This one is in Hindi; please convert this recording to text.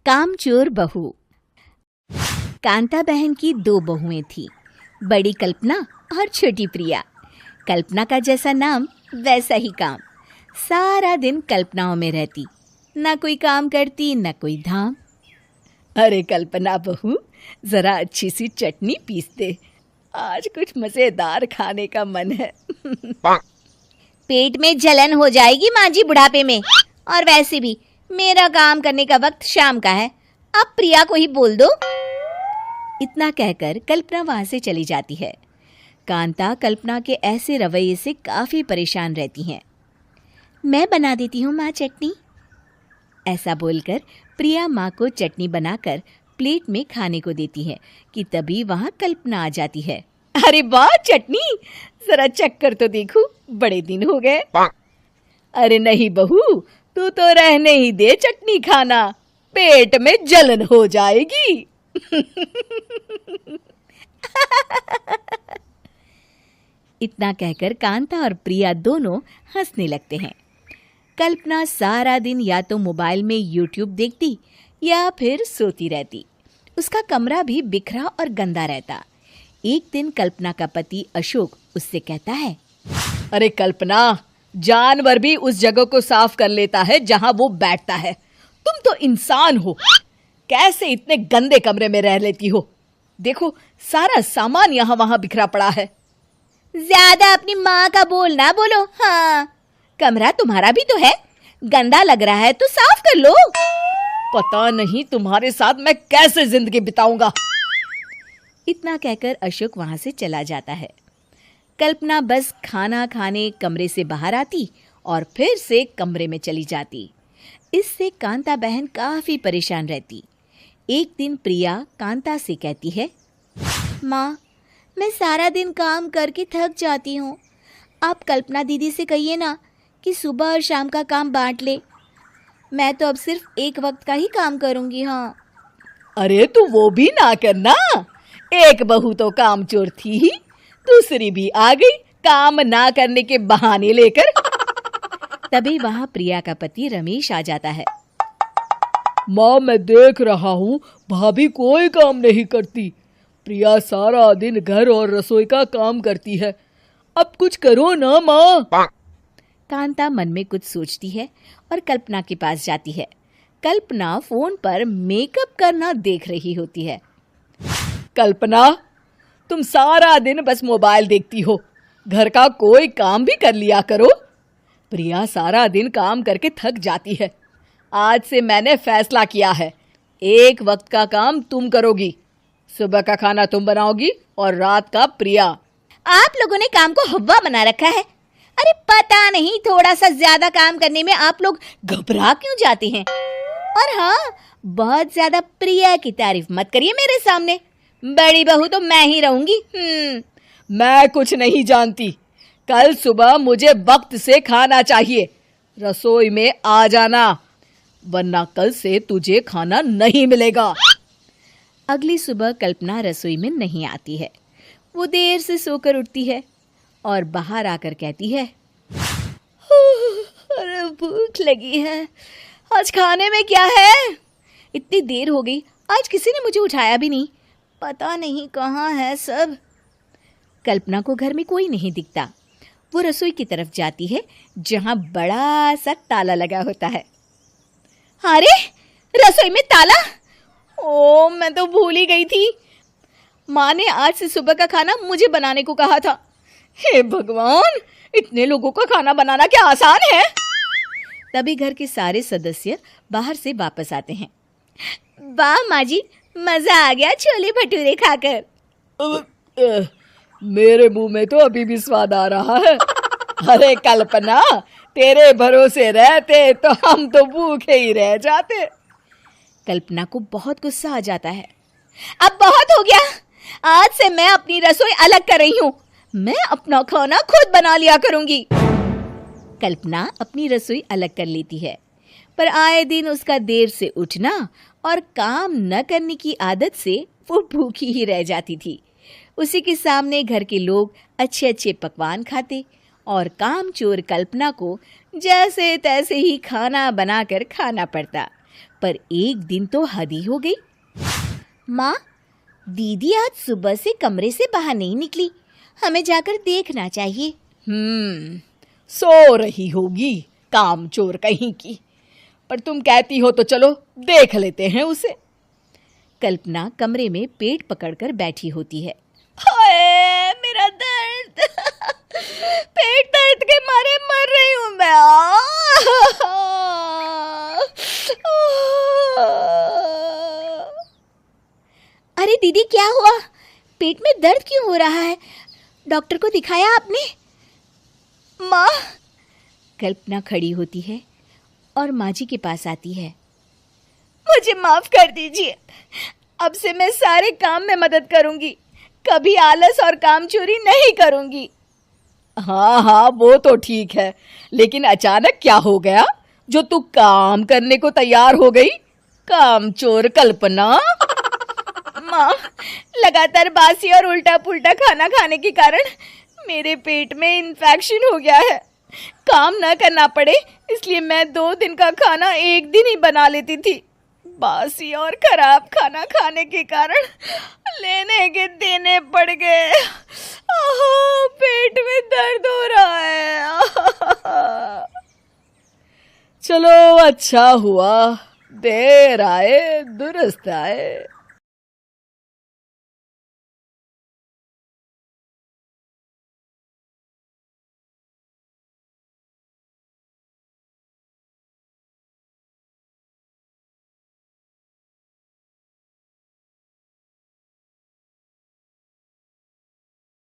कामचोर बहू। कांता बहन की 2 बहुएं थीं, बड़ी कल्पना और छोटी प्रिया। कल्पना का जैसा नाम वैसा ही काम। सारा दिन कल्पनाओं में रहती, ना कोई काम करती ना कोई धाम। अरे कल्पना बहू, जरा अच्छी सी चटनी पीस दे, आज कुछ मजेदार खाने का मन है। पेट में जलन हो जाएगी माँ जी बुढ़ापे में, और वैसे भी मेरा काम करने का वक्त शाम का है, अब प्रिया को ही बोल दो। इतना कहकर कल्पना वहां से चली जाती है। कांता कल्पना के ऐसे रवैये से काफी परेशान रहती हैं। मैं बना देती हूँ माँ चटनी। ऐसा बोलकर प्रिया माँ को चटनी बनाकर प्लेट में खाने को देती है कि तभी वहां कल्पना आ जाती है। अरे वाह चटनी, जरा चख कर तो देखूं, बड़े दिन हो गए। अरे नहीं बहू, तू तो रहने ही दे चटनी खाना, पेट में जलन हो जाएगी। इतना कहकर कांता और प्रिया दोनों हंसने लगते हैं। कल्पना सारा दिन या तो मोबाइल में यूट्यूब देखती या फिर सोती रहती। उसका कमरा भी बिखरा और गंदा रहता। एक दिन कल्पना का पति अशोक उससे कहता है, अरे कल्पना, जानवर भी उस जगह को साफ कर लेता है जहां वो बैठता है, तुम तो इंसान हो, कैसे इतने गंदे कमरे में रह लेती हो? देखो सारा सामान यहाँ वहां बिखरा पड़ा है। ज्यादा अपनी माँ का बोल ना बोलो। हाँ, कमरा तुम्हारा भी तो है, गंदा लग रहा है तो साफ कर लो। पता नहीं तुम्हारे साथ मैं कैसे जिंदगी बिताऊंगा। इतना कहकर अशोक वहां से चला जाता है। कल्पना बस खाना खाने कमरे से बाहर आती और फिर से कमरे में चली जाती। इससे कांता बहन काफी परेशान रहती। एक दिन प्रिया कांता से कहती है, माँ, मैं सारा दिन काम करके थक जाती हूँ, आप कल्पना दीदी से कहिए ना कि सुबह और शाम का काम बांट ले। मैं तो अब सिर्फ एक वक्त का ही काम करूँगी। हाँ। अरे तू वो भी ना करना, एक बहू तो कामचोर थी ही, दूसरी भी आ गई काम ना करने के बहाने लेकर। तभी वहां प्रिया का पति रमेश आ जाता है। माँ, मैं देख रहा हूँ भाभी कोई काम नहीं करती, प्रिया सारा दिन घर और रसोई का काम करती है, अब कुछ करो ना माँ। कांता मन में कुछ सोचती है और कल्पना के पास जाती है। कल्पना फोन पर मेकअप करना देख रही होती है। कल्पना, तुम सारा दिन बस मोबाइल देखती हो, घर का कोई काम भी कर लिया करो। प्रिया सारा दिन काम करके थक जाती है। आज से मैंने फैसला किया है, एक वक्त का काम तुम करोगी, सुबह का खाना तुम बनाओगी और रात का प्रिया। आप लोगों ने काम को हवा बना रखा है। अरे पता नहीं थोड़ा सा ज्यादा काम करने में आप लोग घबरा क्यों जाते हैं। और हाँ, बहुत ज्यादा प्रिया की तारीफ मत करिए मेरे सामने, बड़ी बहू तो मैं ही रहूंगी। मैं कुछ नहीं जानती, कल सुबह मुझे वक्त से खाना चाहिए, रसोई में आ जाना, वरना कल से तुझे खाना नहीं मिलेगा। अगली सुबह कल्पना रसोई में नहीं आती है। वो देर से सोकर उठती है और बाहर आकर कहती है, अरे भूख लगी है, आज खाने में क्या है? इतनी देर हो गई, आज किसी ने मुझे उठाया भी नहीं, पता नहीं कहाँ है सब। कल्पना को घर में कोई नहीं दिखता। वो रसोई की तरफ जाती है जहां बड़ा सा ताला लगा होता है। अरे रसोई में ताला? ओ, मैं तो भूल ही गई थी। माँ ने आज से सुबह का खाना मुझे बनाने को कहा था। हे भगवान, इतने लोगों का खाना बनाना क्या आसान है? तभी घर के सारे सदस्य बाहर से वापस आते हैं। वाह माँ जी, मजा आ गया छोले भटूरे खाकर। मेरे मुंह में तो अभी भी स्वाद आ रहा है। अरे कल्पना, तेरे भरोसे रहते तो हम तो भूखे ही रह जाते। कल्पना को बहुत गुस्सा आ जाता है। अब बहुत हो गया, आज से मैं अपनी रसोई अलग कर रही हूँ, मैं अपना खाना खुद बना लिया करूंगी। कल्पना अपनी रसोई अलग कर लेती है, पर आए दिन उसका देर से उठना और काम न करने की आदत से वो भूखी ही रह जाती थी। उसी के सामने घर के लोग अच्छे अच्छे पकवान खाते और कामचोर कल्पना को जैसे तैसे ही खाना बनाकर खाना पड़ता। पर एक दिन तो हद ही हो गई। माँ, दीदी आज सुबह से कमरे से बाहर नहीं निकली, हमें जाकर देखना चाहिए। सो रही होगी कामचोर कहीं की, पर तुम कहती हो तो चलो देख लेते हैं उसे। कल्पना कमरे में पेट पकड़कर बैठी होती है। हाय मेरा दर्द, पेट दर्द के मारे मर रही हूँ मैं। अरे दीदी, क्या हुआ? पेट में दर्द क्यों हो रहा है? डॉक्टर को दिखाया आपने? माँ। कल्पना खड़ी होती है और माँ जी के पास आती है। मुझे माफ कर दीजिए, अब से मैं सारे काम में मदद करूंगी, कभी आलस और काम चोरी नहीं करूंगी। हाँ हाँ, वो तो ठीक है, लेकिन अचानक क्या हो गया जो तू काम करने को तैयार हो गई? कामचोर कल्पना। माँ, लगातार बासी और उल्टा पुल्टा खाना खाने के कारण मेरे पेट में इन्फेक्शन हो गया है। काम न करना पड़े इसलिए मैं 2 दिन का खाना एक दिन ही बना लेती थी। बासी और खराब खाना खाने के कारण लेने के देने पड़ गए। पेट में दर्द हो रहा है। चलो अच्छा हुआ, देर आए दुरुस्त आए।